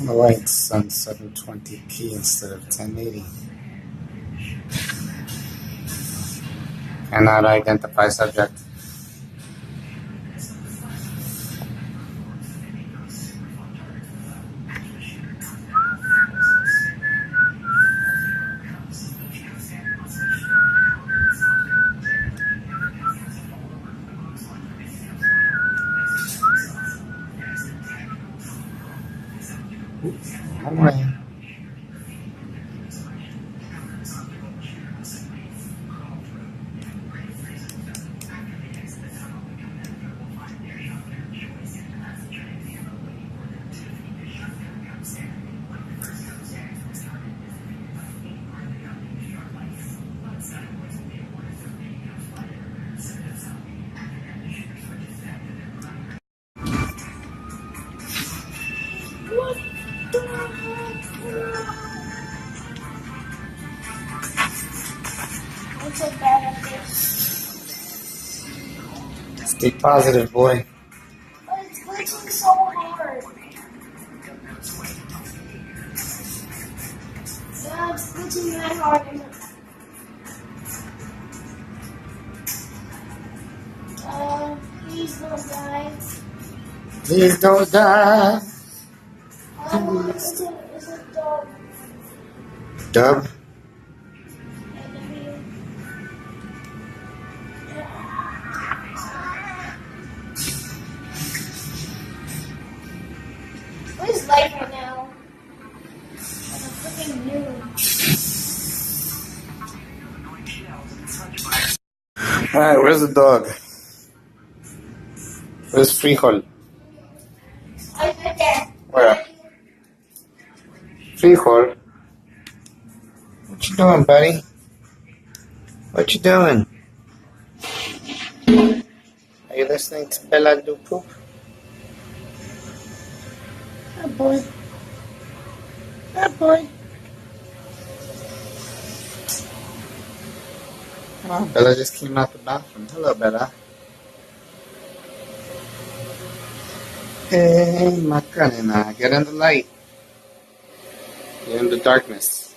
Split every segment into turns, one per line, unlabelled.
Oh, wait, it's on 720p instead of 1080. Cannot identify subject. Wrong way.
What's so bad at this?
Stay positive, boy.
Oh, it's glitching so hard. Yeah, it's glitching that hard. Please don't die.
Please don't die.
It's a dog.
Dub.
What is life right now? Like a freaking noob.
Alright, where's the dog? Where's Frijol?
Right there.
Where? Frijol? What you doing, buddy? What you doing? Are you listening to Bella do poop? Oh boy. Oh boy. Oh, Bella just came out the bathroom. Hello, Bella. Hey, Macarena, get in the light. You're in the darkness.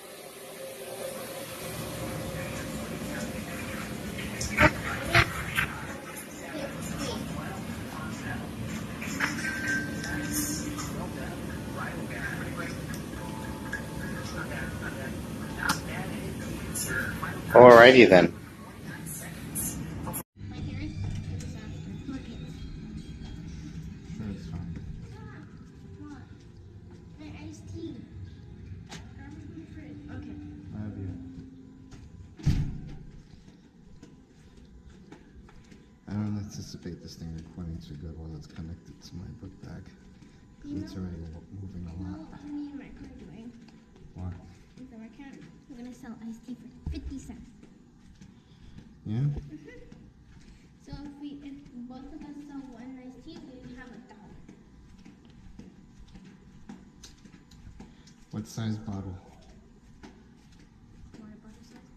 Alrighty then. I don't anticipate this thing recording too good while it's connected to my book bag. It's already moving a lot.
What me and my car doing?
What?
With our account, we're gonna sell iced tea for 50 cents.
Yeah?
So if both of us sell one iced tea, we have $1.
What size bottle?
Water bottle size?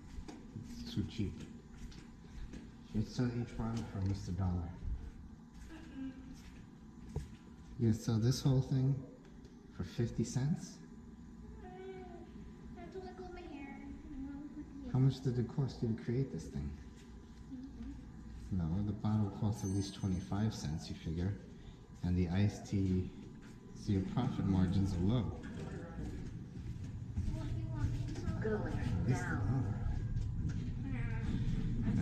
It's too cheap. You sell each bottle for almost $1. You sell this whole thing for 50 cents?
I have to let go of my hair.
How much did it cost you to create this thing? No, the bottle costs at least 25 cents, you figure. And the iced tea, so your profit margins are low.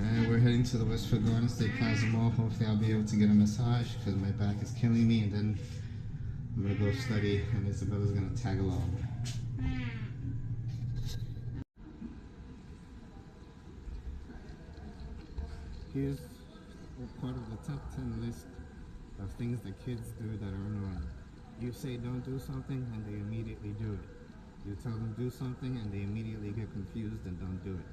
And we're heading to the Westfield Garden State Plaza Mall. Hopefully I'll be able to get a massage because my back is killing me, and then I'm gonna go study and Isabella's gonna tag along. Here's part of the top 10 list of things that kids do that are annoying. You say don't do something and they immediately do it. You tell them do something and they immediately get confused and don't do it.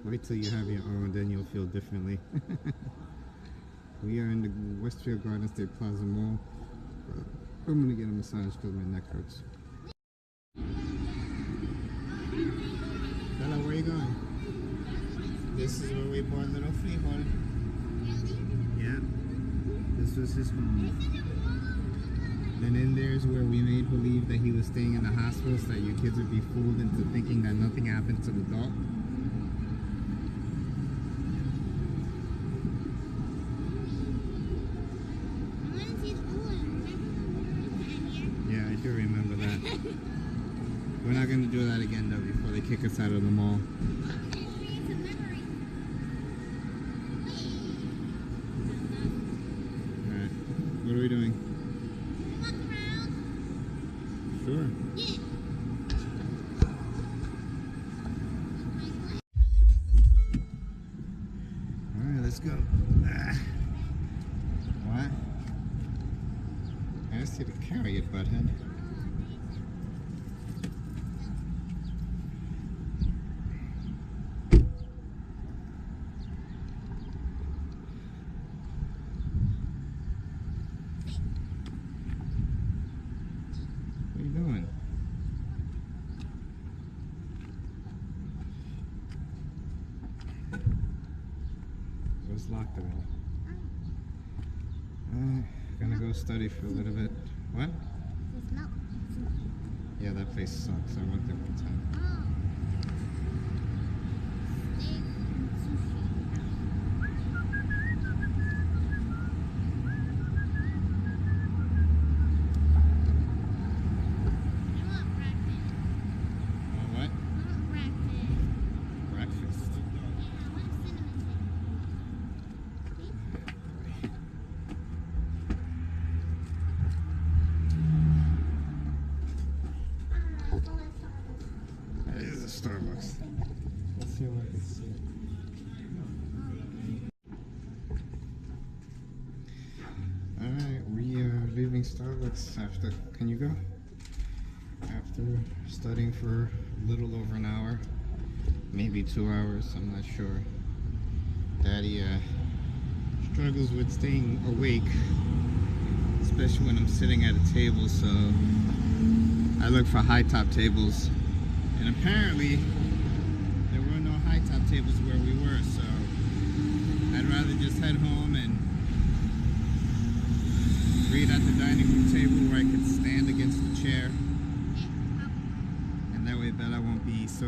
Wait till you have your own, then you'll feel differently. We are in the Westfield Garden State Plaza Mall. I'm gonna get a massage because my neck hurts. Bella, where are you going? This is where we bought little Frijol. Yeah. This was his home. Then in there's where we made believe that he was staying in the hospital so that you kids would be fooled into thinking that nothing happened to the dog. Yeah, I do remember that. We're not going to do that again though before they kick us out of the mall. Alright, what are we doing? Sure. Alright, let's go. What? I asked you to carry it, butthead. What are you doing? It was locked already. Gonna go study for a little bit. What? Yeah, that place sucks. I went there one time. Oh, what? Breakfast. That is a Starbucks. Let's see if I can see it. Alright, we are leaving Starbucks after. Can you go? After studying for a little over an hour, maybe 2 hours, I'm not sure. Daddy struggles with staying awake, especially when I'm sitting at a table, so I look for high top tables. And apparently, there were no high top tables where we were, so I'd rather just head home and read at the dining room table where I could stand against the chair. And that way Bella won't be so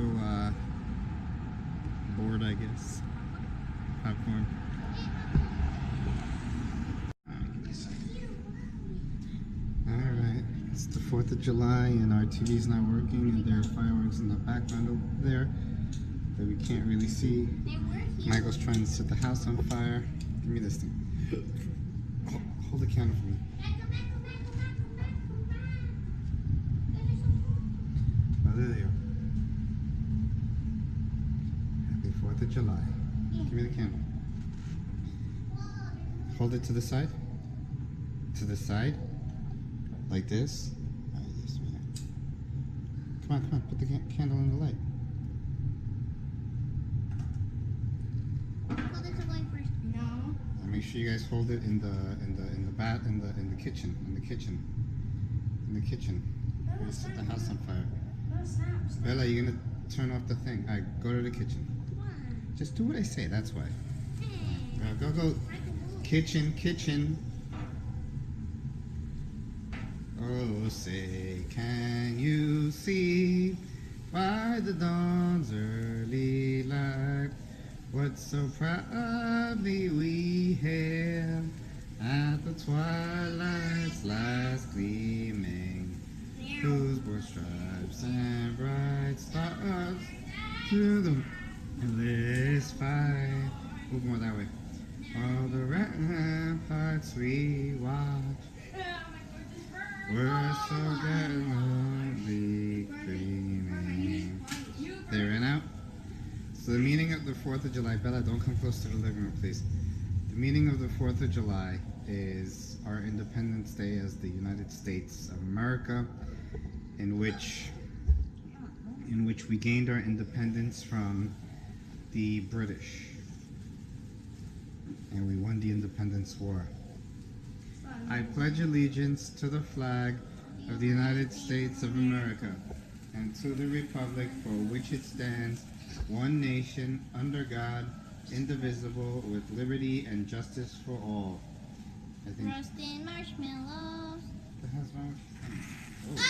bored, I guess. Popcorn. Alright, it's the 4th of July and our TV's not working and there are fireworks in the background over there that we can't really see. Michael's trying to set the house on fire. Give me this thing. Hold the candle for me. Oh, there they are. Happy 4th of July. Give me the candle. Hold it to the side. To the side. Like this. Yes, man. Come on, put the candle in the light.
Hold it to going first. No.
And make sure you guys hold it in the kitchen. Where you set the house on fire. Bella, you're gonna turn off the thing. Alright, go to the kitchen. Just do what I say, that's why. Go. Kitchen. Oh, say, can you see by the dawn's early light what so proudly we hailed at the twilight's last gleaming, whose broad stripes and bright stars through the endless fight. Move more that way. All the ramparts we watch were so gallantly gleaming. They ran out. So the meaning of the 4th of July, Bella, don't come close to the living room, please. The meaning of the 4th of July is our Independence Day as the United States of America, in which we gained our independence from the British. And we won the Independence War. I pledge allegiance to the flag of the United States of America and to the republic for which it stands, one nation, under God, indivisible, with liberty and justice for all. I think.
Roasting marshmallows.
The hell's wrong? Oh.
Ah!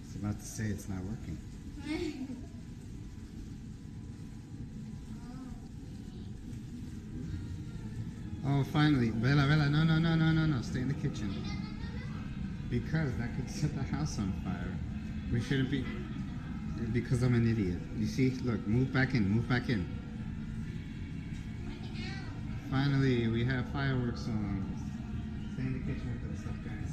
I was about to say it's not working. Oh, finally. Bella, Bella, no. Stay in the kitchen. Because that could set the house on fire. We shouldn't be. Because I'm an idiot. You see? Look, move back in. Finally, we have fireworks on. Stay in the kitchen with that stuff, guys.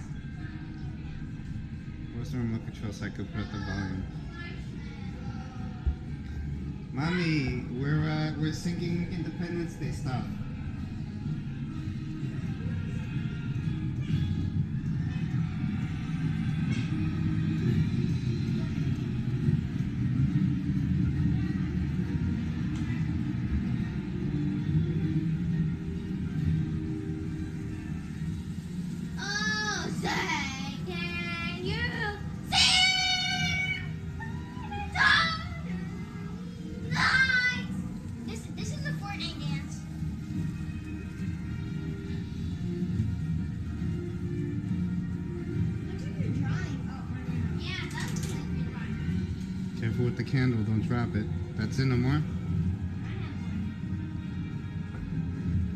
Where's the remote control so I could put up the volume? Mommy, we're singing Independence Day stuff.
Oh, say, can you see? Nice. This is a Fortnite dance. Looks like you're drawing. Oh, yeah, that's looks like you're drawing.
Careful with the candle, don't drop it. That's it, no more?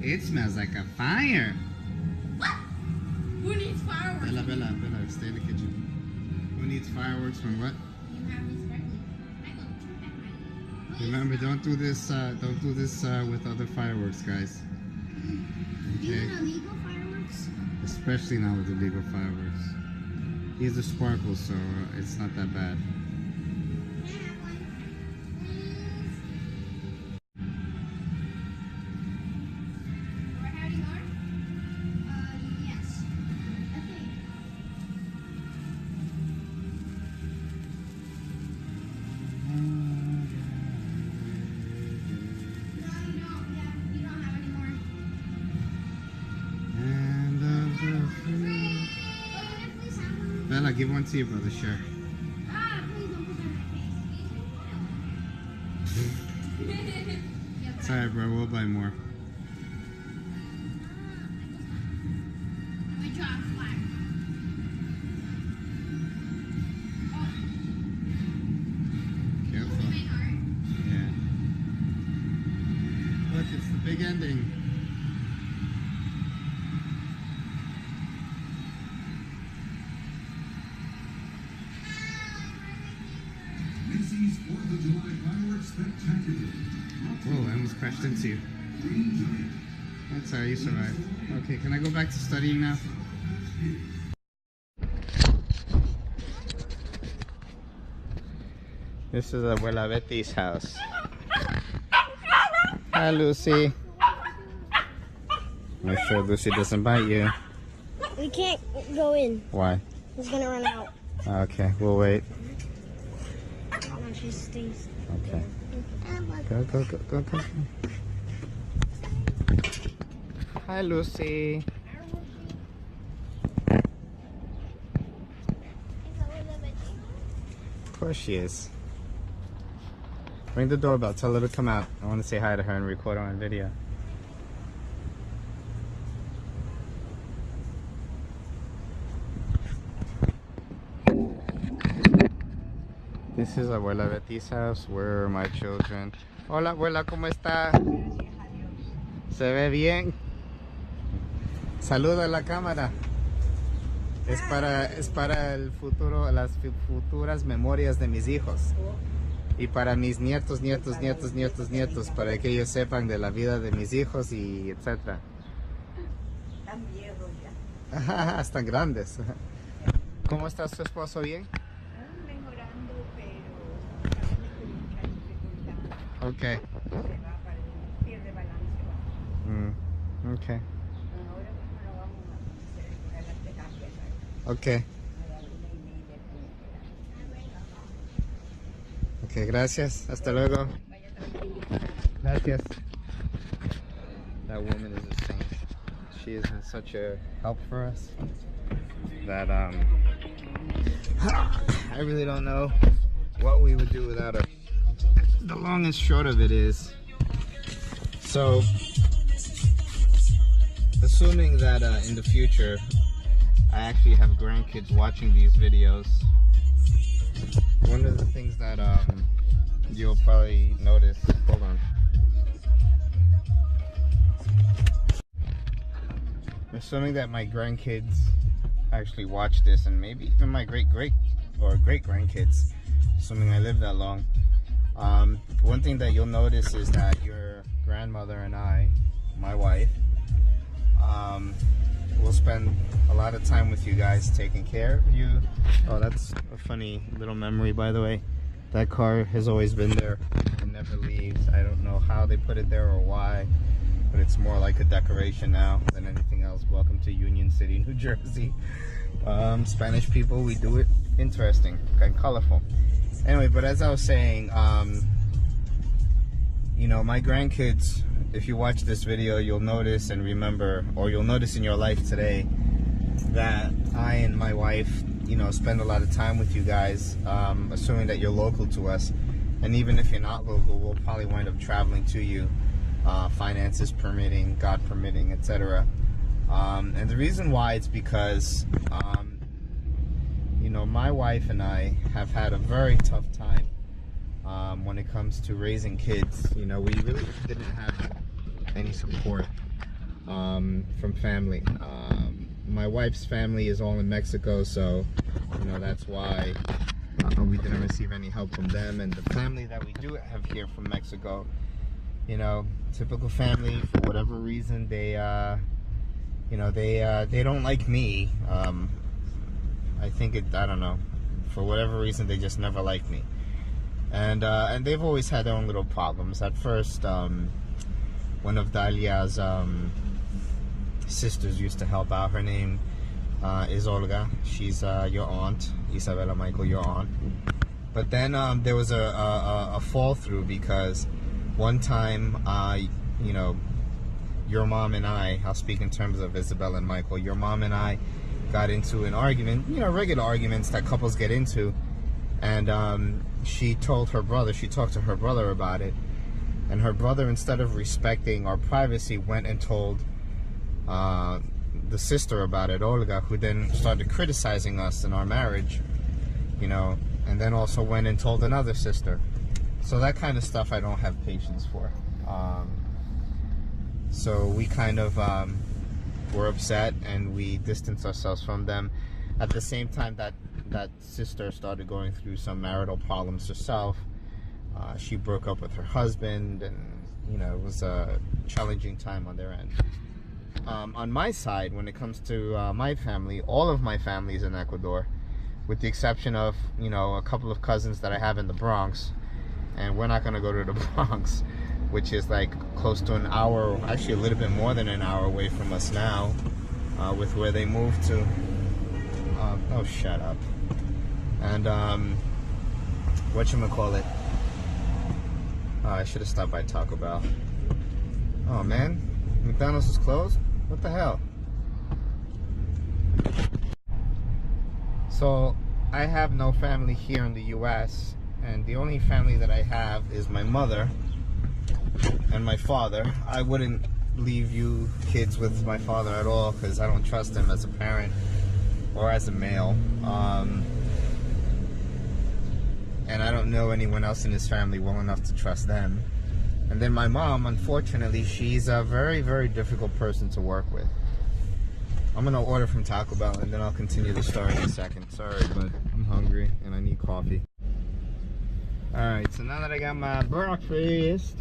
It smells like a fire.
What? Who needs fireworks?
Bella, stay in the kitchen. Who needs fireworks from what?
You have this sparkly. Michael, turn back my.
Remember, don't do this with other fireworks, guys.
These
Okay?
are illegal fireworks?
Especially not with illegal fireworks. These are sparkles, so it's not that bad.
Can I have one? Please. We're having more? Yes. Okay. No, you don't. Yeah, you don't have any more.
And of the
Free!
free.
Oh, can I please have one?
Bella, give one to your brother, sure.
Ah, please don't put that in my face. Yeah,
Sorry, bro, we'll buy more.
we draw a flag. Oh,
Careful.
my heart.
Yeah. Look, it's the big ending.
Macy's 4th of July fireworks spectacular.
Whoa, I almost crashed into you.
Green Giant.
That's alright, you survived. Okay, can I go back to studying now? This is Abuela Betty's house. Hi, Lucy. Make sure Lucy doesn't bite you.
We can't go in.
Why?
It's gonna run out.
Okay, we'll wait.
No, she stays.
Okay. Go. Hi, Lucy. Of course she is. Ring the doorbell. Tell her to come out. I want to say hi to her and record her on video. This is Abuela Betty's house. Where are my children? Hola, abuela, ¿cómo está? ¿Se ve bien? Saluda a la cámara. Es para el futuro, las futuras memorias de mis hijos. Y para mis nietos, para que ellos sepan de la vida de mis hijos y etcétera.
Están viejos ya.
Están grandes. ¿Cómo está su esposo? ¿Bien?
Están mejorando, pero camina con mucha dificultad.
Ok.
Se va para el pierde balance.
Ok.
Ahora mismo lo vamos a hacer para la terapia, ¿sabes?
Ok.
A la 1:30 tiene que dar.
Ok, gracias. Hasta luego.
Vaya tranquilo.
Gracias. That woman is a saint. She is such a help for us that I really don't know what we would do without her. The long and short of it is So, assuming that in the future I actually have grandkids watching these videos, one of the things that you'll probably notice, hold on. Assuming that my grandkids actually watch this, and maybe even my great-great or great-grandkids, assuming I live that long, one thing that you'll notice is that your grandmother and I, my wife, will spend a lot of time with you guys, taking care of you. Oh, that's a funny little memory, by the way. That car has always been there and never leaves. I don't know how they put it there or why, but it's more like a decoration now than anything else. Welcome to Union City, New Jersey. Spanish people, we do it interesting and colorful. Anyway, but as I was saying, you know, my grandkids, if you watch this video, you'll notice and remember, or you'll notice in your life today, that I and my wife, you know, spend a lot of time with you guys, assuming that you're local to us. And even if you're not local, we'll probably wind up traveling to you, finances permitting, God permitting, etc. And the reason why, it's because, you know, my wife and I have had a very tough time when it comes to raising kids. You know, we really didn't have any support from family. My wife's family is all in Mexico, so, you know, that's why we didn't receive any help from them. And the family that we do have here from Mexico, you know, typical family, for whatever reason, they, you know, they don't like me. I think I don't know, for whatever reason, they just never liked me. And they've always had their own little problems. At first, one of Dalia's sisters used to help out. Her name is Olga. She's your aunt, Isabella Michael, your aunt. But then there was a fall through, because one time, you know, your mom and I'll speak in terms of Isabella and Michael, your mom and I got into an argument, you know, regular arguments that couples get into. And she talked to her brother about it. And her brother, instead of respecting our privacy, went and told the sister about it, Olga, who then started criticizing us in our marriage, you know, and then also went and told another sister. So that kind of stuff I don't have patience for. So we kind of were upset, and we distanced ourselves from them. At the same time that sister started going through some marital problems herself. She broke up with her husband, and, you know, it was a challenging time on their end. On my side, when it comes to my family, all of my family is in Ecuador, with the exception of, you know, a couple of cousins that I have in the Bronx. And we're not going to go to the Bronx, which is like close to an hour, actually a little bit more than an hour away from us now, with where they moved to. Oh, shut up. And whatchamacallit, I should have stopped by Taco Bell. Oh man, McDonald's is closed? What the hell? So I have no family here in the US, and the only family that I have is my mother and my father. I wouldn't leave you kids with my father at all, because I don't trust him as a parent or as a male. And I don't know anyone else in his family well enough to trust them. And then my mom, unfortunately, she's a very, very difficult person to work with. I'm gonna order from Taco Bell, and then I'll continue the story in a second. Sorry, but I'm hungry and I need coffee. Alright, so now that I got my breakfast,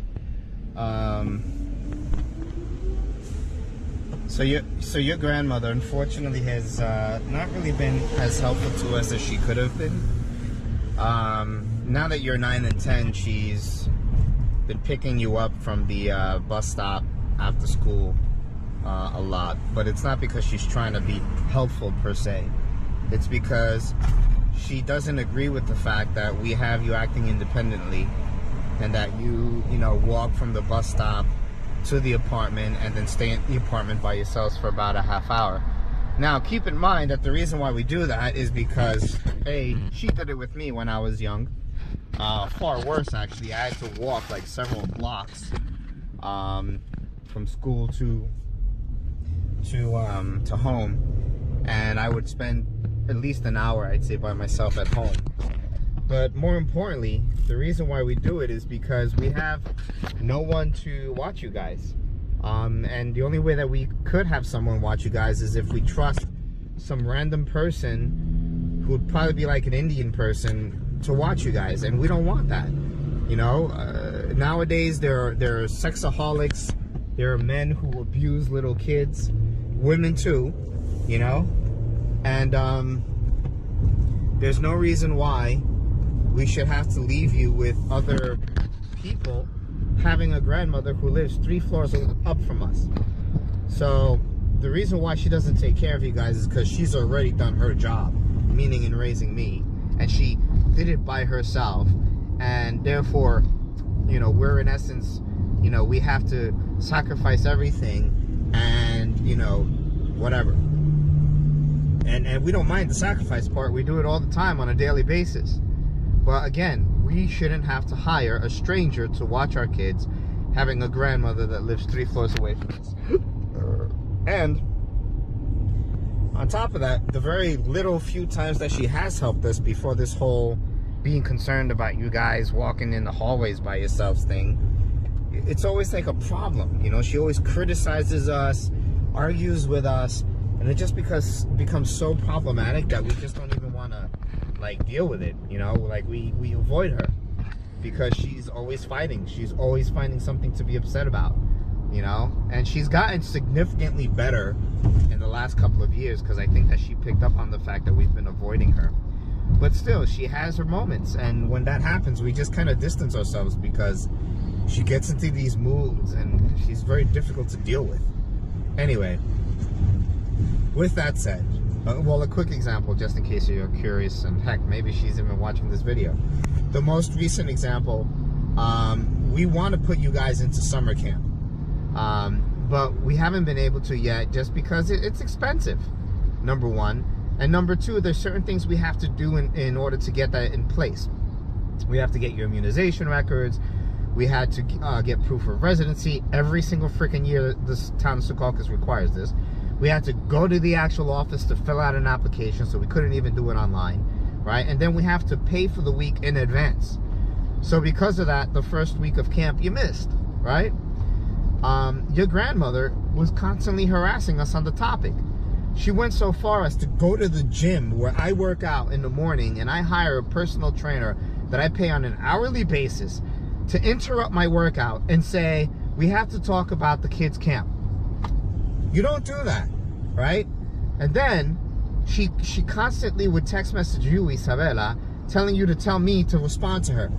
so your grandmother, unfortunately, has not really been as helpful to us as she could have been. Now that you're 9 and 10, she's been picking you up from the bus stop after school a lot. But it's not because she's trying to be helpful per se. It's because she doesn't agree with the fact that we have you acting independently, and that you know, walk from the bus stop to the apartment and then stay in the apartment by yourselves for about a half hour. Now, keep in mind that the reason why we do that is because, A, she did it with me when I was young. Far worse, actually. I had to walk like several blocks from school to home, and I would spend at least an hour, I'd say, by myself at home. But more importantly, the reason why we do it is because we have no one to watch you guys. And the only way that we could have someone watch you guys is if we trust some random person who would probably be like an Indian person to watch you guys, and we don't want that. You know, nowadays there are sexaholics, there are men who abuse little kids, women too, you know, and there's no reason why we should have to leave you with other people having a grandmother who lives 3 floors up from us. So the reason why she doesn't take care of you guys is because she's already done her job, meaning in raising me, and she did it by herself, and therefore, you know, we're in essence, you know, we have to sacrifice everything, and, you know, whatever. And we don't mind the sacrifice part. We do it all the time on a daily basis. But again, we shouldn't have to hire a stranger to watch our kids having a grandmother that lives 3 floors away from us. And on top of that, the very little few times that she has helped us before this whole being concerned about you guys walking in the hallways by yourselves thing, it's always like a problem. You know, she always criticizes us, argues with us, and it just becomes so problematic that we just don't even want to like deal with it. You know, like we avoid her because she's always fighting. She's always finding something to be upset about, you know. And she's gotten significantly better in the last couple of years because I think that she picked up on the fact that we've been avoiding her. But still, she has her moments, and when that happens, we just kind of distance ourselves because she gets into these moods and she's very difficult to deal with. Anyway, with that said, well, a quick example, just in case you're curious, and heck, maybe she's even watching this video. The most recent example, we want to put you guys into summer camp, but we haven't been able to yet just because it's expensive, number one. And number two, there's certain things we have to do in order to get that in place. We have to get your immunization records. We had to get proof of residency. Every single freaking year, this town of Secaucus requires this. We had to go to the actual office to fill out an application, so we couldn't even do it online, right? And then we have to pay for the week in advance. So because of that, the first week of camp, you missed, right? Your grandmother was constantly harassing us on the topic. She went so far as to go to the gym where I work out in the morning, and I hire a personal trainer that I pay on an hourly basis to interrupt my workout and say, we have to talk about the kids' camp. You don't do that, right? And then she constantly would text message you, Isabella, telling you to tell me to respond to her.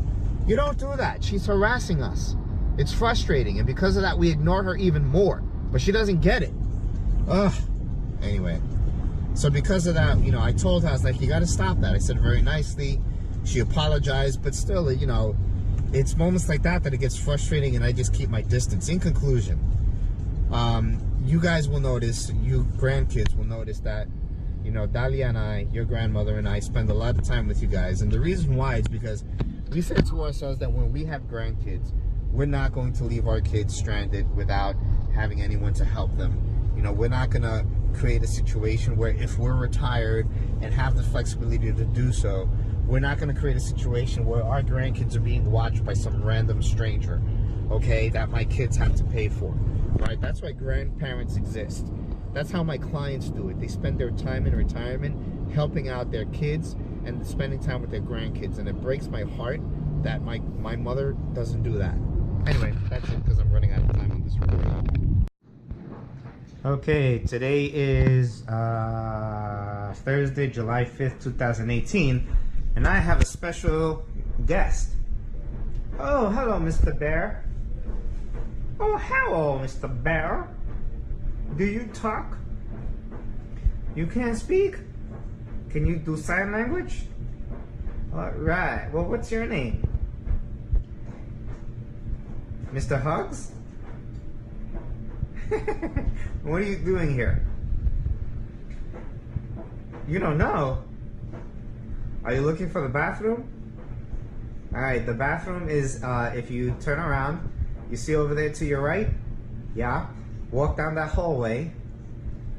You don't do that. She's harassing us. It's frustrating, and because of that, we ignore her even more. But she doesn't get it. Ugh. Anyway, so because of that, you know, I told her, I was like, you got to stop that. I said very nicely. She apologized, but still, you know, it's moments like that that it gets frustrating, and I just keep my distance. In conclusion, you guys will notice, you grandkids will notice that, you know, Dalia and I, your grandmother and I, spend a lot of time with you guys. And the reason why is because we said to ourselves that when we have grandkids, we're not going to leave our kids stranded without having anyone to help them. You know, we're not going to create a situation where if we're retired and have the flexibility to do so, we're not going to create a situation where our grandkids are being watched by some random stranger, okay, that my kids have to pay for, right? That's why grandparents exist. That's how my clients do it. They spend their time in retirement helping out their kids and spending time with their grandkids, and it breaks my heart that my mother doesn't do that. Anyway, that's it, because I'm running out of time on this recording. Okay, today is Thursday, July 5th, 2018, and I have a special guest. Oh, hello, Mr. Bear. Oh, hello, Mr. Bear. Do you talk? You can't speak? Can you do sign language? All right. Well, what's your name? Mr. Hugs? What are you doing here? You don't know? Are you looking for the bathroom? Alright, the bathroom is, if you turn around, You see over there to your right? Yeah. Walk down that hallway.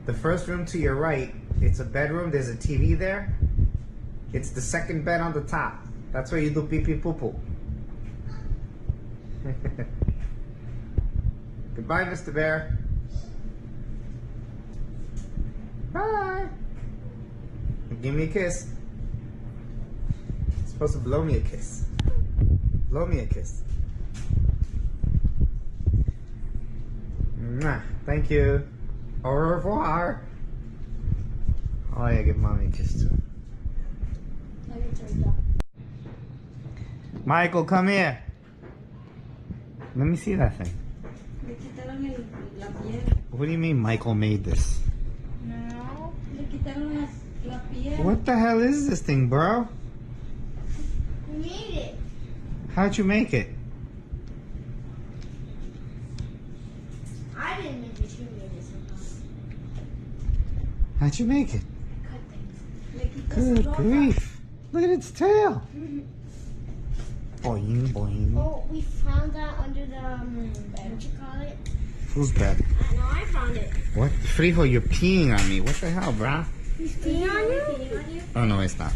The first room to your right, it's a bedroom. There's a TV there. It's the second bed on the top. That's where you do pee pee poo poo. Goodbye, Mr. Bear. Bye. Give me a kiss. You're supposed to blow me a kiss. Blow me a kiss. Mwah. Thank you. Au revoir. Oh yeah, give mommy a kiss too. Michael, come here. Let me see that thing.
Le quitaron la piel.
What do you mean Michael made this?
No, le quitaron la piel.
What the hell is this thing, bro?
Who made it?
How'd you make it?
I didn't make it. You made it somehow.
How'd you make it?
Cut things.
Le quitó su
Good
ropa.
grief. Look at its tail. Boing, boing.
Oh, we found that under the, what you call it?
Who's bad?
I know, I found it.
What? Frijo, you're peeing on me. What the hell, brah?
He's peeing on you?
Oh, no, it's not.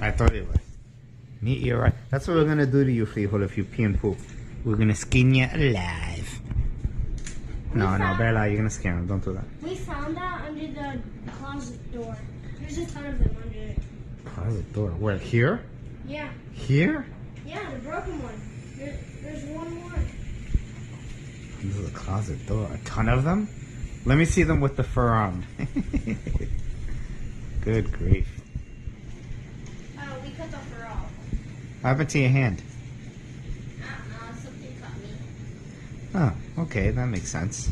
I thought it was. Meet you right. That's what we're going to do to you, Frijo, if you pee and poop. We're going to skin you alive. No, Bella, you're going to scare him. Don't do that.
We found that under the closet door. There's a ton of them under it.
Closet door. Where? Here?
Yeah.
Here?
Yeah, the broken one. There's one more.
This is a closet door. A ton of them? Let me see them with the fur on. Good grief.
Oh, we cut the fur off.
What happened to your hand?
I don't know, something cut me.
Oh, okay, that makes sense.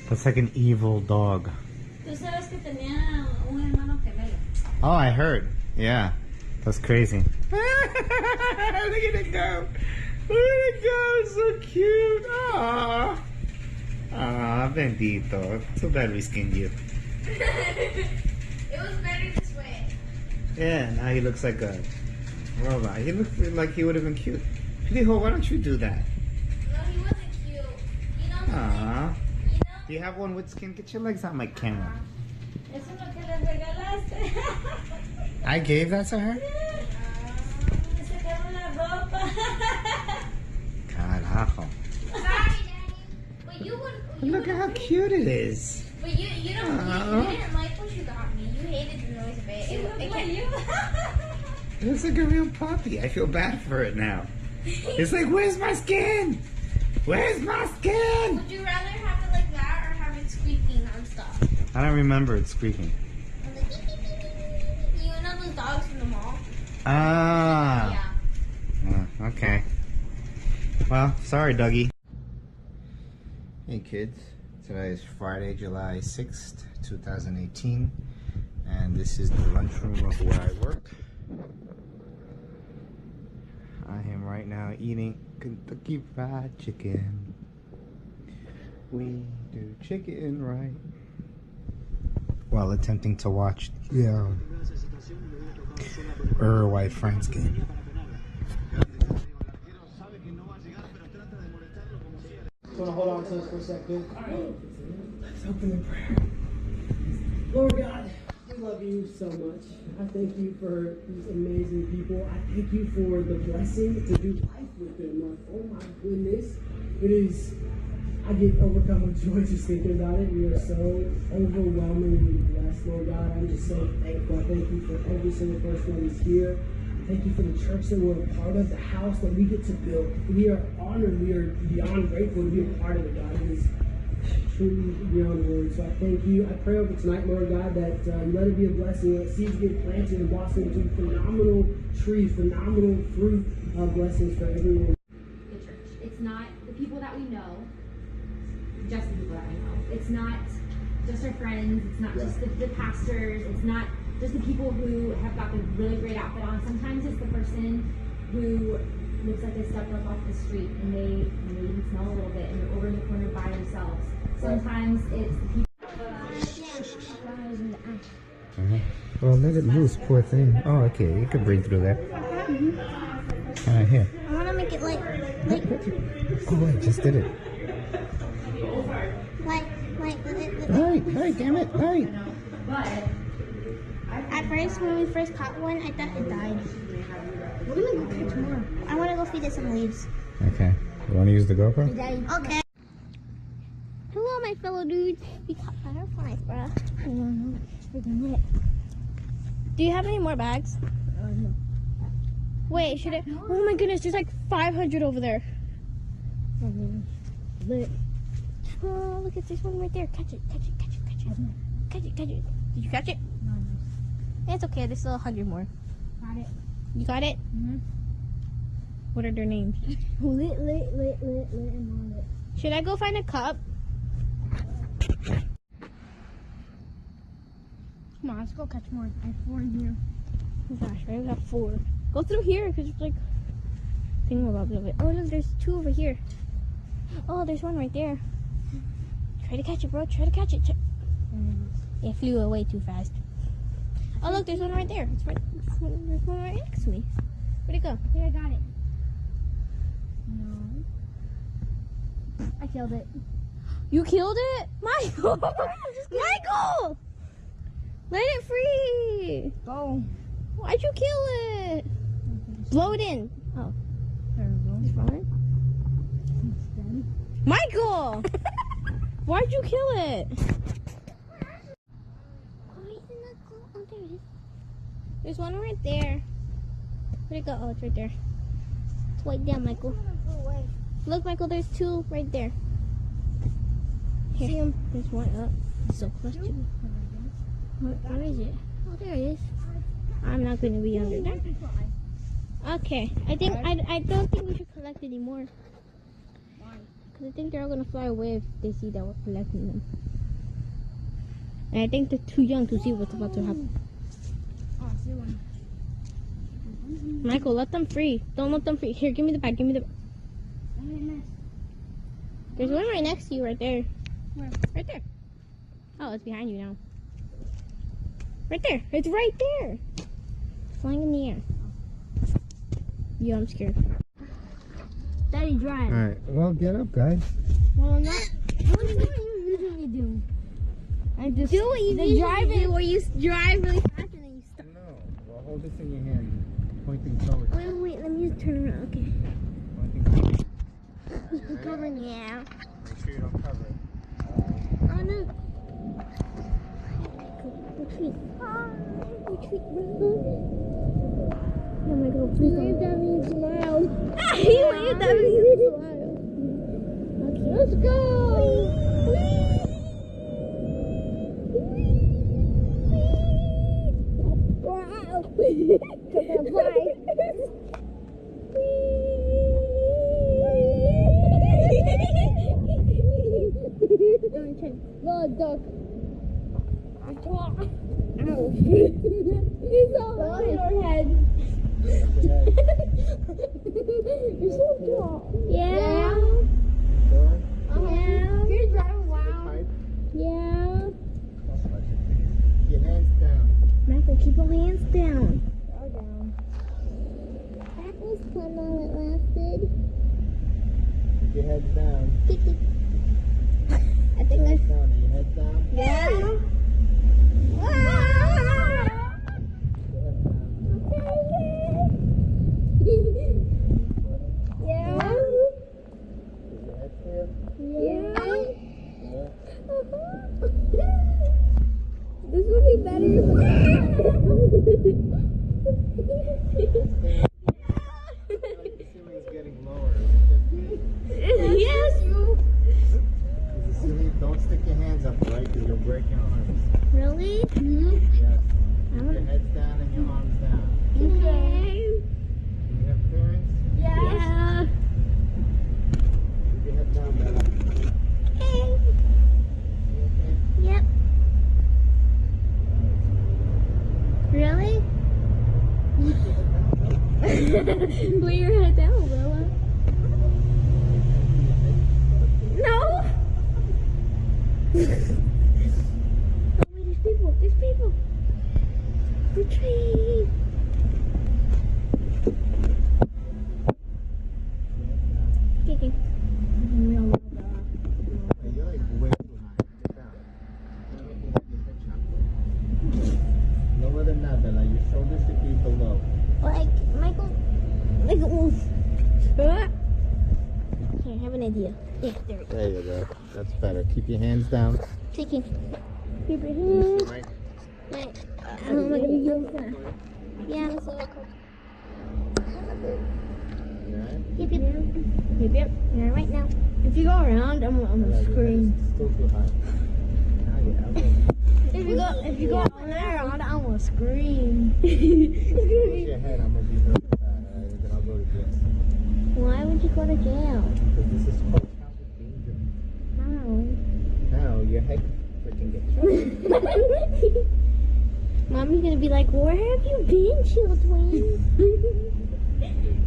That's like an evil dog.
Tú sabes que tenía un hermano gemelo.
Oh, I heard. Yeah, that's crazy. Look at it go. Look at it go. It's so cute. Aww. Aw, bendito. Too bad we skinned you.
It was better this way.
Yeah, now he looks like a robot. He looks like he would have been cute. Frijo, why don't you do that?
No, he wasn't cute. You know,
Aww.
you know?
Do you have one with skin? Get your legs on my camera.
Eso es lo que le regalaste.
I gave that to her?
Le sacaron la ropa.
Carajo.
Sorry, Daddy. But you would. You
Look at how cute it is.
But you don't. You didn't like what you got me. You hated the noise of it.
She looked like
can't-
you.
It looks like a real puppy. I feel bad for it now. It's like, where's my skin? Where's my skin?
Would you rather have it like that or have it squeaking nonstop?
I don't remember it squeaking.
And like, beep, beep, beep, beep, beep, beep. You know those dogs from the mall?
Ah.
Yeah.
Okay. Well, sorry, Dougie. Hey, kids. Today is Friday, July 6th, 2018. And this is the lunchroom of where I work. I am right now eating Kentucky Fried Chicken. We do chicken right. While attempting to watch the Uruguay France game.
Want to hold on to us for a second? All right. Let's open in prayer. Lord God, we love you so much. I thank you for these amazing people. I thank you for the blessing to do life with them. Like, oh my goodness. It is, I get overcome with joy just thinking about it. We are so overwhelmingly blessed, Lord God. I'm just so thankful. I thank you for every single person that is here. Thank you for the church that we're a part of, the house that we get to build. We are honored. We are beyond grateful to be a part of it, God. It is truly beyond words. So I thank you. I pray over tonight, Lord God, that you let it be a blessing. Let seeds get planted and blossom into phenomenal trees, phenomenal fruit blessings for everyone.
The church. It's not the people that we know, just the people that we know. It's not just our friends. It's not just the pastors. It's not just the people who have got the really great outfit on. Sometimes it's the person who looks like they stepped up off the street and they even smell a little bit and they're over in the corner by themselves. Sometimes it's the people.
Well, let it loose, poor thing. Oh, okay, you can breathe through that. Alright, here.
I want to make it light. Light.
Oh, I just did it.
Light.
Alright, damn it. Alright.
At first, when we first caught one, I thought it died. We're gonna go catch more. I want to go feed it some leaves.
Okay. You want to use the GoPro?
Okay. Hello, my fellow dudes. We caught butterflies, bruh. Do you have any more bags?
No.
Wait, should I? Oh my goodness, there's like 500 over there. Oh, look at this one right there. Catch it. Catch it. Did you catch it?
No.
It's okay, there's still 100 more.
Got it.
You got it?
Mm-hmm.
What are their names?
Lit, and on it.
Should I go find a cup?
Come on, let's go catch more. I have 4 in here.
Oh gosh, I only have 4. Go through here because it's like thingamabobs of it. Oh look, there's 2 over here. Oh, there's one right there. Try to catch it, bro. Try to catch it. It flew away too fast. Oh look, there's one right there. It's right. There's one right next to me. Where'd it go?
Here, I got it. No. I killed it.
You killed it, Michael. Michael, let it free.
Go.
Why'd you kill it? Blow it in. Oh,
There we go.
it's falling.
It's dead.
Michael, why'd you kill it? Oh, there it is. There's one right there. Where'd it go? Oh, it's right there. It's right there, Michael.
Go away.
Look, Michael, there's 2 right there. Here.
See 'em?
There's one up. It's so close to me. Where is it? Oh, there it is. I'm not going to be under there. Okay. I don't think we should collect any more.
Why?
Because I think they're all going to fly away if they see that we're collecting them. And I think they're too young to see what's about to happen.
Oh, I see one.
Michael, let them free. Don't let them free. Here, give me the bag. Give me the bag.
I missed.
There's one right next to you right there.
Where?
Right there. Oh, it's behind you now. Right there. It's right there. Flying in the air. Yo, I'm scared. Daddy, drive.
Alright, well, get up, guys.
Well, I'm not.
What do you usually do?
I just do what you drive do, where you drive really fast and then you stop.
No. Well, hold this in your hand. Pointing forward.
Wait. Let me just turn around. Okay.
Pointing forward.
Covering, yeah.
Make sure you don't cover it.
Oh no. Retreat. Retreat. Oh my God, please don't.
Wave at me and smile.
He waved at me. Okay, let's go. Wow. Gonna fly.
No, duck.
Ow.
He's on your head. You're so tall.
Yeah.
Door.
Yeah.
You're driving wow.
Pipe.
Yeah.
Your hands down.
Michael, keep your hands down.
Go down.
That was fun while it lasted.
Keep your heads down.
I think that's.
Down. Are your heads down?
Yeah.
Your head down.
Yeah.
Is your head clear?
Yeah.
Yeah.
This would be better if
The ceiling's getting lower.
Yes.
The ceiling, don't stick your hands up, right? Because you'll break your arms.
Really?
Yes. Keep your heads down and your arms down.
Okay.
You have clearance?
Yeah.
Keep your head down, Bella.
Okay.
You okay?
Yep. Really? Put your head down, Bella. No. Oh wait, there's people. There's people. Retreat. idea. Yeah, there we go.
There you go. That's better. Keep your hands down.
Taking. Keep your hands.
Right.
Right. Oh my God, you're gonna. Yeah. Yep, yep. Yep, yep. Yeah, right now. If you go around, I'm gonna scream.
Still too high.
If you go around, I'm gonna scream.
Push your head, I'm gonna be very bad. Alright, then I'll go to jail.
Why would you go to jail?
Because this is called childhood danger.
How?
Now your head freaking gets shot.
Mommy's gonna be like, where have you been, children?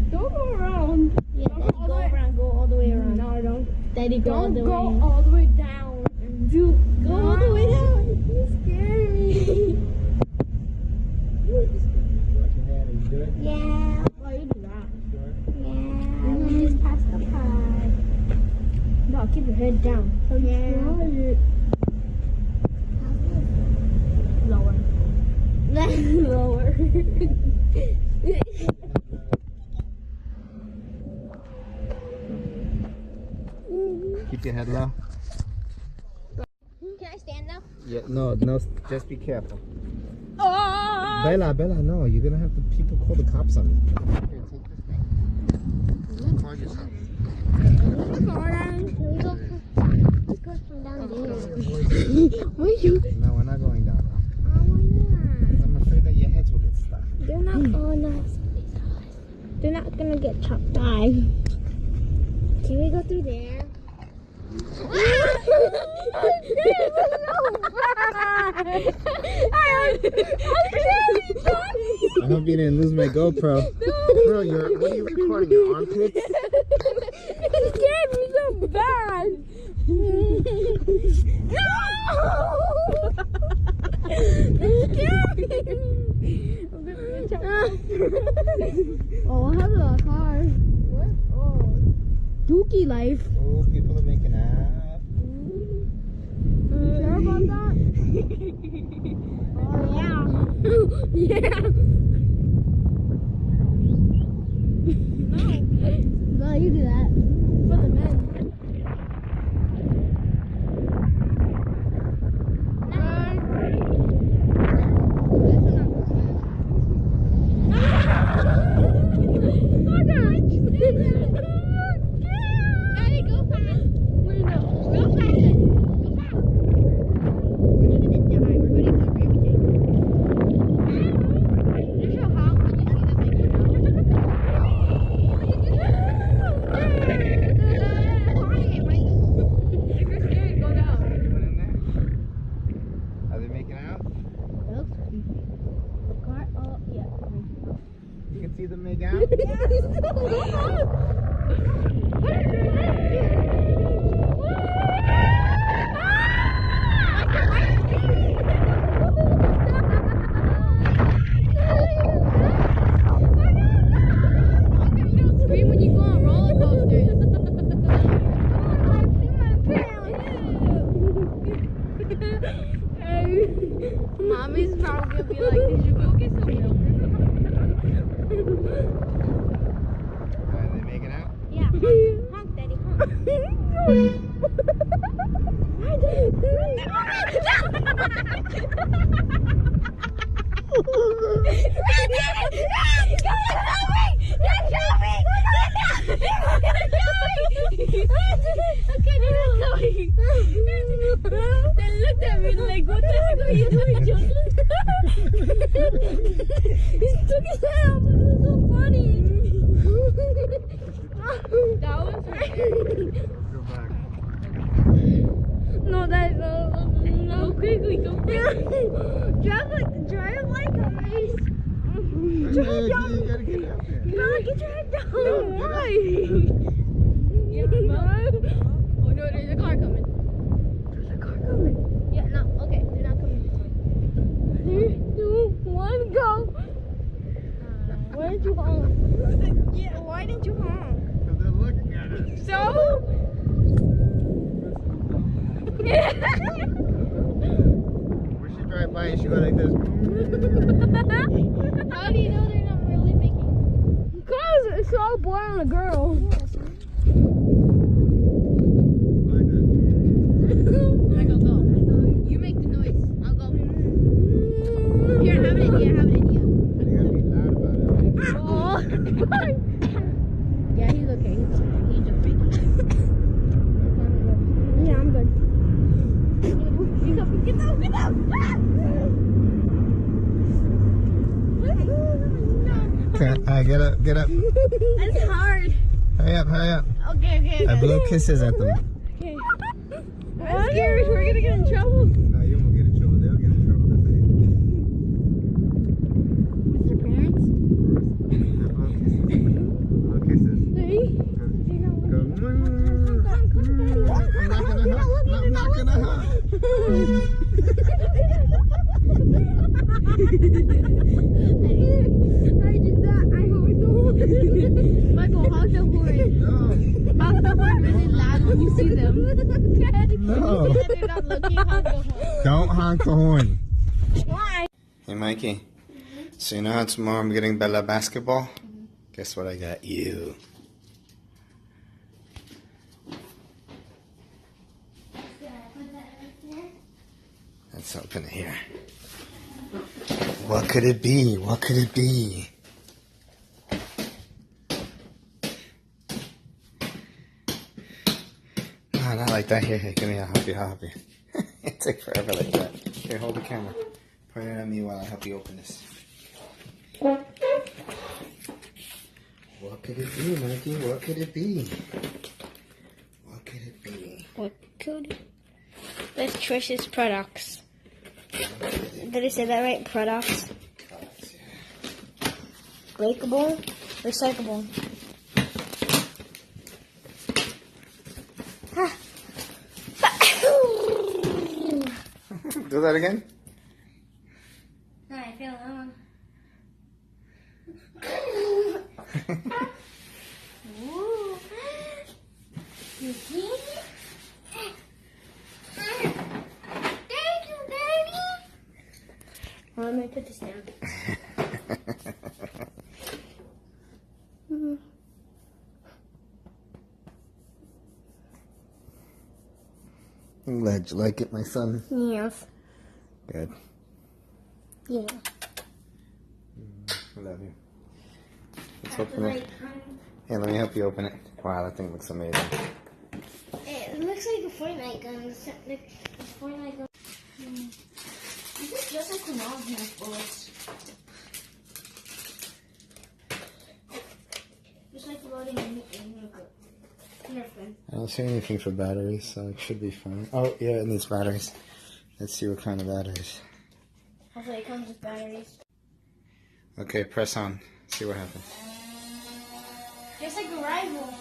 Don't go around.
Yeah, Daddy, go around, go all the way around.
No, don't.
Daddy, go all
Don't
the
go
way.
all the way down.
Dude, go all the way down.
You scare me.
Watch your head, are you good?
Yeah.
Why you do that?
Sure.
Yeah. We just passed the pod.
No, keep your head down.
Yeah.
Lower.
Lower.
Keep your head low.
Can I stand now?
Yeah, no, just be careful.
Oh!
Bella, no, you're gonna have the people call the cops on you. Here, take this thing. Record yourself.
Can we go? Let's go from down there. Why you?
No, we're not going down now.
Oh, why not?
I'm afraid that your heads will get stuck.
They're not. Oh no. They're not gonna get chopped off. Can we go through there?
I hope you didn't lose my GoPro. Bro, what are you recording? Your armpits?
It scared me so bad. No! It scared me. Oh, what happened to our car? What? Oh. Dookie life.
Oh, people are making out.
Sure about that? Oh, yeah. Yeah. No, you do that. For the men. Daddy, go fast. Wait, no. Go fast. Go fast. We're gonna get down. We're gonna go everything. They're so hot when you see them like,
If you're scared, go down.
Are they making out?
car. Oh, yeah.
You can see them make out?
Scream when you go on roller coasters. Mommy's probably gonna be like, did you go get some milk?
Are they making out?
Yeah. Honk, Daddy, Okay, they're not going. They looked at me like, what the heck are you doing, Joseph? He took his head off. It was so funny. That was
Go back.
no, that's no.
Go quickly, go quickly.
Drive like a race.
You gotta get out there.
No, get your head down.
No, get
Why?
Yeah, no. Oh no, there's a car coming.
There's a car coming. Yeah, no, okay, they're not coming this way. 3, 2, 1, go. Why didn't you honk? Yeah, why didn't you honk?
Because they're looking at us.
So?
We should drive by and she go like this.
How do you know they're not really making? Because it's all boy and a girl. Yeah, he's okay. He's just freaky. Yeah, I'm good. Get out! Get out!
Okay, alright, get up.
It's hard.
Hurry up.
Okay.
I blew kisses at them.
Okay. I'm scared. We're gonna get in trouble.
No, you won't get in trouble. They'll get in trouble.
With their parents?
Blow kisses.
See?
Go. I'm not gonna hug.
I did that. I hope no. Michael, how's the horn?
No.
How's the horn really loud when you see them?
No.
They're not looking. How's the horn?
Don't honk the horn.
Why?
Hey, Mikey. So you know how tomorrow I'm getting Bella basketball? Guess what I got you? Let's open it here. What could it be? What could it be? No, not like that. Here, give me. I'll help you. It takes forever like that. Here, hold the camera. Point it at me while I help you open this. What could it be, Mikey? What could it be? What could it be?
What could? That's Trish's products. Did I say that right? Products. Breakable, recyclable.
Do that again?
No, I feel Ooh. You see? Thank you, Daddy. Well, let me put this down.
I'm glad you like it, my son.
Yes.
Good.
Yeah.
I love you. Let's open it. Here, let me help you open it. Wow, that thing looks amazing.
It looks like a Fortnite gun. Like a Fortnite gun. This is just like the mom's has bullets. Just like loading in Nerf gun.
I don't see anything for batteries, so it should be fine. Oh, yeah, it needs batteries. Let's see what kind of batteries.
Hopefully it comes with batteries.
Okay, press on. See what happens.
Just like a rival.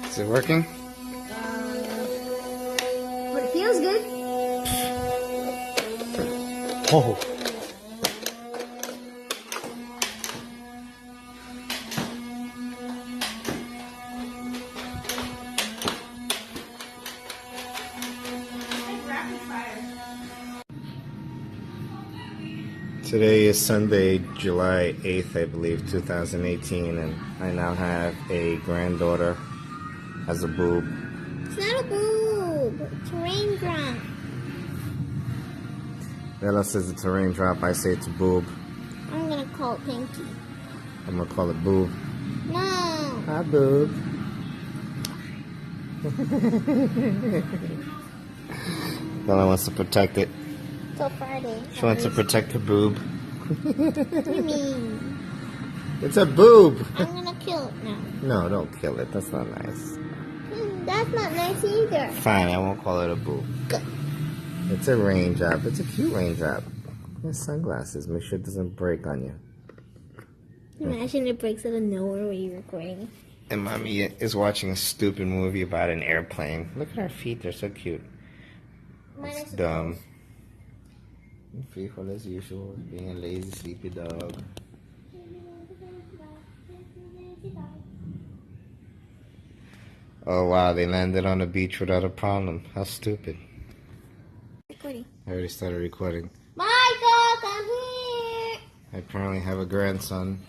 Is it working?
But it feels good.
Oh. Today is Sunday, July 8th, I believe, 2018, and I now have a granddaughter as a boob.
It's not a boob. It's a raindrop.
Bella says it's a raindrop, I say it's a boob.
I'm gonna call it Pinky.
I'm gonna call it boob.
No.
Hi, boob. Bella wants to protect it.
Till Friday.
She wants to protect her boob.
What do you mean?
It's a boob.
I'm gonna kill it now.
No, don't kill it. That's not nice.
That's not nice either.
Fine, I won't call it a boob.
Good.
It's a raindrop. It's a cute raindrop. Wear sunglasses. Make sure it doesn't break on you.
Imagine it breaks out of nowhere while you're recording.
And Mommy is watching a stupid movie about an airplane. Look at our feet. They're so cute. It's dumb. Faithful as usual. Being a lazy, sleepy dog. Oh, wow. They landed on the beach without a problem. How stupid.
Recording.
I already started recording.
Michael, come here.
I apparently have a grandson.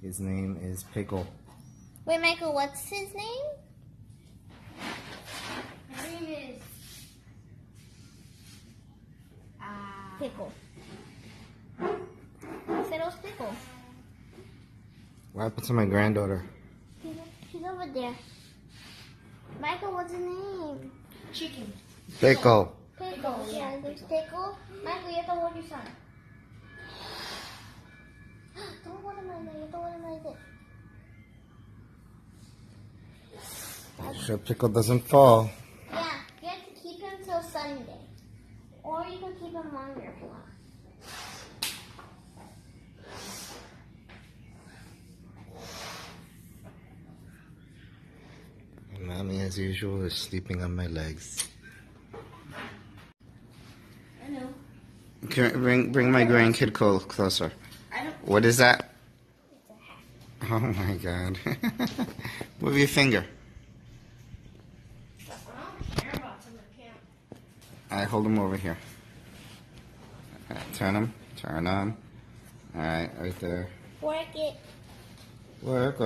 His name is Pickle.
Wait, Michael, what's his name? His name is...
Pickle. I said it was Pickle.
What happened to my granddaughter?
She's over there. Michael, what's her name? Chicken.
Pickle.
Pickle. Yeah, there's Pickle. Michael, you have to hold your son. Don't hold him like that. You have to hold him like this.
So Pickle doesn't fall.
Yeah, you have to keep him till Sunday. Or you can keep him longer if you want.
Mommy, as usual, is sleeping on my legs.
I know.
Bring my grandkid closer.
I don't.
What is that? Oh my God! Move your finger.
I don't care about some of the camp.
Alright, hold him over here. Turn him. Turn on. Alright, right there.
Work it.
Work.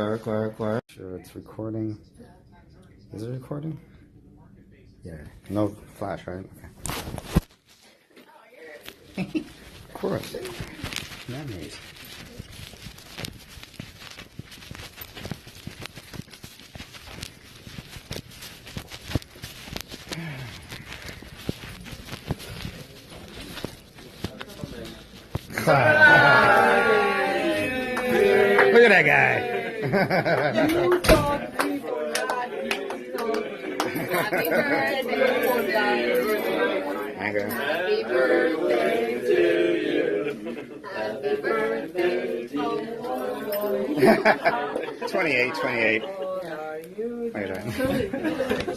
Sure, it's recording. Is it recording? Yeah. No flash, right? Okay. Of course. Memories. Look at that guy.
Happy birthday to you. Happy birthday to you.
28. Wait.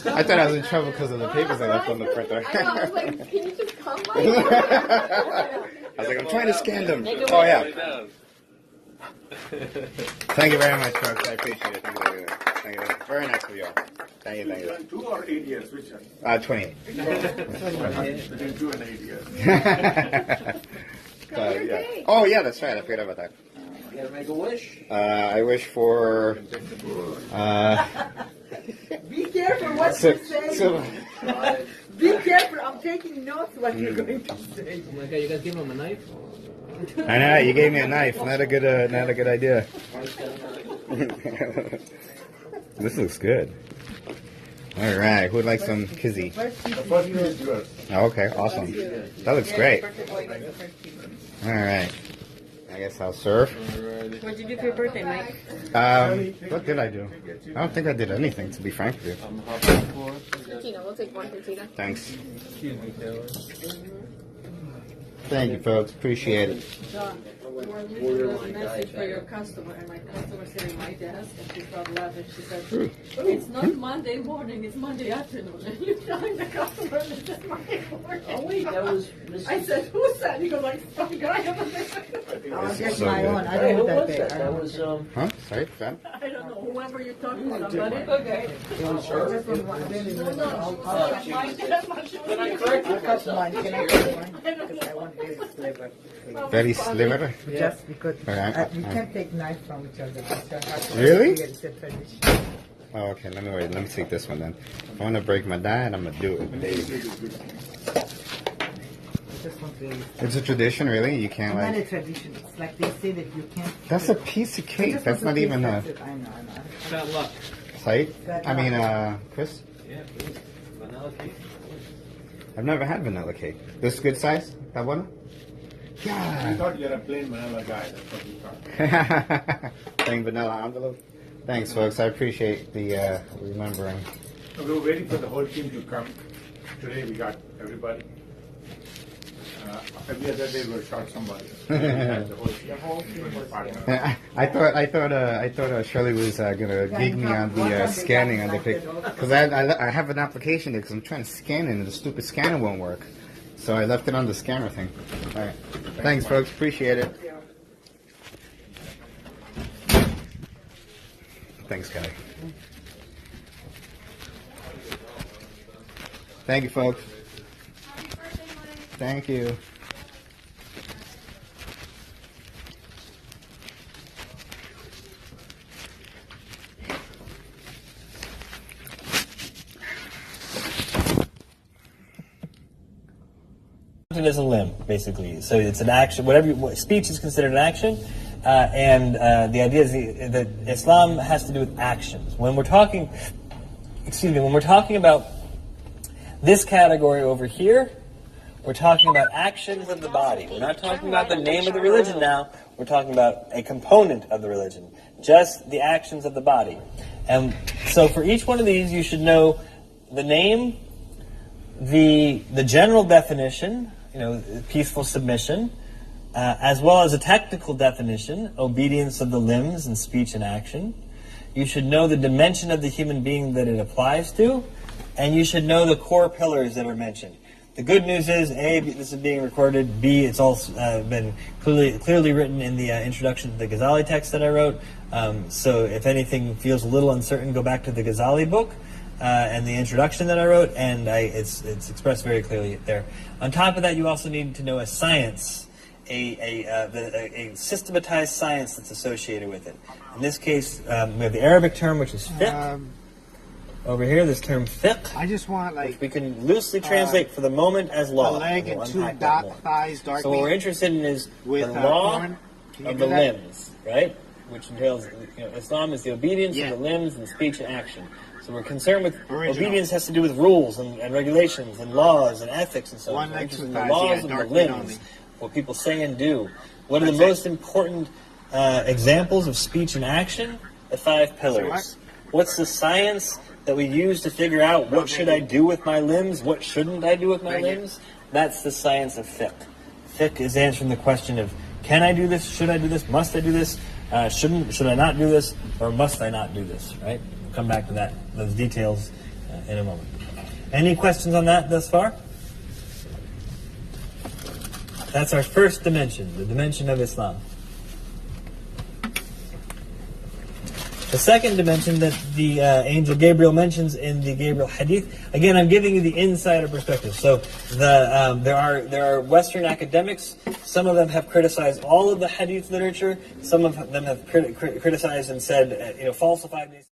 I thought I was in trouble because of the papers I left on the printer.
I was like, can you just come by?
I was like, I'm trying to scan them. Oh, yeah. Thank you very much, folks. I appreciate it. Thank you. Very nice of you all. Thank you.
2 or 8 years, which one?
28.
Between 2 and 8 years.
Yeah. Oh, yeah, that's right. I forgot about that.
You gotta make a wish.
I wish for...
Be careful what you say. Be careful. I'm taking notes what you're going to say.
Oh my God, you guys give him a knife?
I know, you gave me a knife. Not a good idea. This looks good. All right, who'd like some kizzy?
The first one is yours.
Oh, okay, awesome. That looks great. All right. I guess I'll serve.
What'd you do for your birthday, Mike?
What did I do? I don't think I did anything, to be frank with you.
Tina, we'll take one for Tina.
Thanks.
Excuse me, Taylor.
Thank you, folks. Appreciate it.
John, you were leaving a message for your customer, and my customer sitting at my desk, and she started laughing. She said, "It's not Monday morning, it's Monday afternoon." And you're telling the customer that it's Monday morning.
Oh wait, that was
I said, "Who said?" He goes, "Like some guy over there."
This is so good.
I don't know that. That was
Huh? Sorry, Fab?
I don't know, whoever you're talking to, somebody.
Okay.
Can I correct you for something?
Very sliver?
Just because
Okay.
we can't take knife from each other.
Really?
It's a tradition.
Oh, okay, let me take this one then. If I want to break my diet, I'm gonna do it.
Just want to.
It's a tradition, really? You can't
It's not a
like...
tradition. It's like they say that you can't.
That's a piece of cake.
Just
That's
want
not
to
even a...
taste it. I know.
Bad luck.
Site? I mean, Chris?
Yeah, please. Vanilla cake.
I've never had vanilla cake. This is good size? That one?
I
God.
thought you were a plain vanilla guy. That's what you thought.
Plain vanilla envelope. Thanks, folks. I appreciate the remembering.
So we were waiting for the whole team to come. Today we got everybody. Every other day we'll short somebody. The whole team was partner.
I thought Shirley was gonna gig me on the scanning on the pic, because I have an application there because I'm trying to scan it and the stupid scanner won't work, so I left it on the scanner thing. All right, thanks, folks. Appreciate it. Thanks, guy. Thank you, folks. Thank you.
as a limb, basically. So it's an action. Speech is considered an action, and the idea is that Islam has to do with actions. When we're talking, when we're talking about this category over here, we're talking about actions of the body. We're not talking about the name of the religion now. We're talking about a component of the religion, just the actions of the body. And so for each one of these, you should know the name, the general definition, peaceful submission, as well as a technical definition, obedience of the limbs and speech and action. You should know the dimension of the human being that it applies to, and you should know the core pillars that are mentioned. The good news is, A, this is being recorded, B, it's all been clearly written in the introduction to the Ghazali text that I wrote. So if anything feels a little uncertain, go back to the Ghazali book and the introduction that I wrote, and it's expressed very clearly there. On top of that, you also need to know a science, a systematized science that's associated with it. In this case, we have the Arabic term, which is fiqh. Over here, this term fiqh,
I just want
which we can loosely translate for the moment as law.
a leg and two thighs dark
So what we're interested in is the law of the limbs, right? Which entails, Islam is the obedience of the limbs and speech and action. So we're concerned with obedience has to do with rules and regulations and laws and ethics and so on. We're interested in the laws of the limbs, what people say and do. What are the most important examples of speech and action? The 5 pillars. What's the science that we use to figure out what should I do with my limbs, what shouldn't I do with my limbs? That's the science of fiqh. Fiqh is answering the question of, can I do this, should I do this, must I do this, should I not do this, or must I not do this, right? We'll come back to those details in a moment. Any questions on that thus far? That's our first dimension, the dimension of Islam. The second dimension that the angel Gabriel mentions in the Gabriel Hadith, again, I'm giving you the insider perspective. So there are Western academics. Some of them have criticized all of the Hadith literature. Some of them have criticized and said, falsified these.